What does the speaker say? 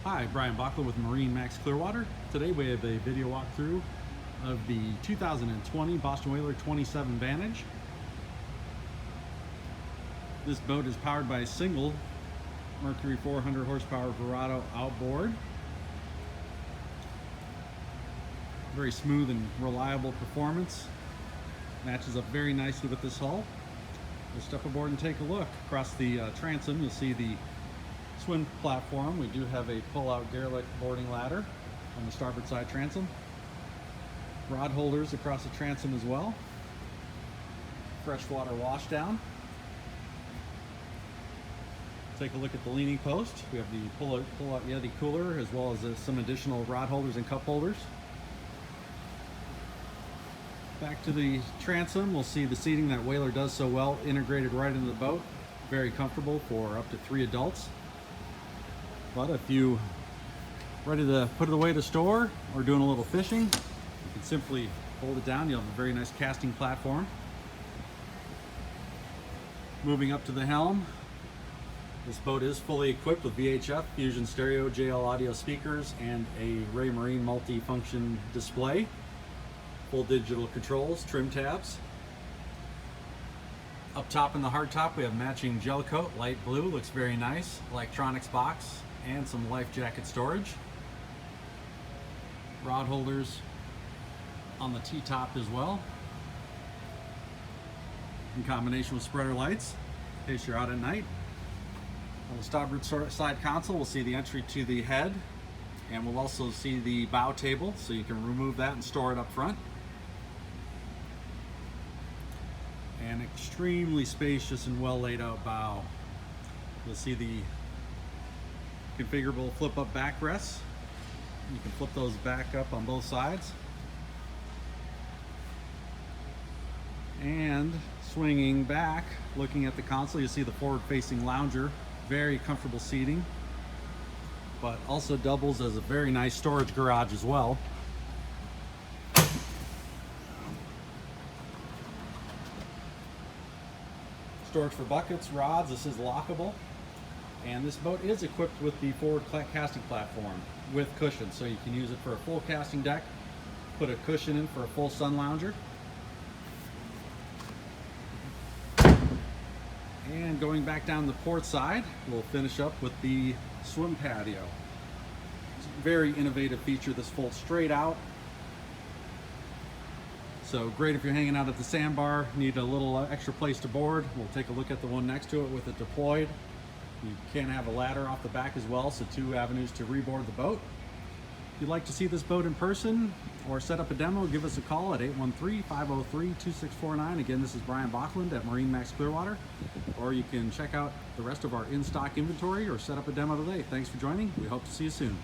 Hi, Brian Bachler with MarineMax Clearwater. Today we have a video walkthrough of the 2020 Boston Whaler 27 Vantage. This boat is powered by a single Mercury 400 horsepower Verado outboard. Very smooth and reliable performance. Matches up very nicely with this hull. We'll step aboard and take a look. Across the transom you'll see the swim platform. We do have a pull-out derelict boarding ladder on the starboard side transom. Rod holders across the transom as well. Freshwater washdown. Take a look at the leaning post. We have the pull-out Yeti cooler as well as some additional rod holders and cup holders. Back to the transom, we'll see the seating that Whaler does so well integrated right into the boat. Very comfortable for up to 3 adults. But if you ready to put it away to store or doing a little fishing, you can simply fold it down. You'll have a very nice casting platform. Moving up to the helm, this boat is fully equipped with VHF, Fusion Stereo, JL audio speakers, and a Raymarine multi-function display. Full digital controls, trim tabs. Up top in the hardtop we have matching gel coat, light blue, looks very nice. Electronics box and some life jacket storage. Rod holders on the T-top as well, in combination with spreader lights in case you're out at night. On the starboard side console we'll see the entry to the head, and we'll also see the bow table, so you can remove that and store it up front. An extremely spacious and well laid out bow. You'll see the configurable flip up backrests. You can flip those back up on both sides. And swinging back, looking at the console, you see the forward facing lounger. Very comfortable seating, but also doubles as a very nice storage garage as well. Storage for buckets, rods. This is lockable, and this boat is equipped with the forward casting platform with cushions, so you can use it for a full casting deck, put a cushion in for a full sun lounger. And going back down the port side, we'll finish up with the swim patio. It's a very innovative feature. This folds straight out. So great if you're hanging out at the sandbar, need a little extra place to board. We'll take a look at the one next to it with it deployed. You can have a ladder off the back as well, so 2 avenues to reboard the boat. If you'd like to see this boat in person or set up a demo, give us a call at 813-503-2649. Again, this is Brian Bachland at MarineMax Clearwater. Or you can check out the rest of our in-stock inventory or set up a demo today. Thanks for joining. We hope to see you soon.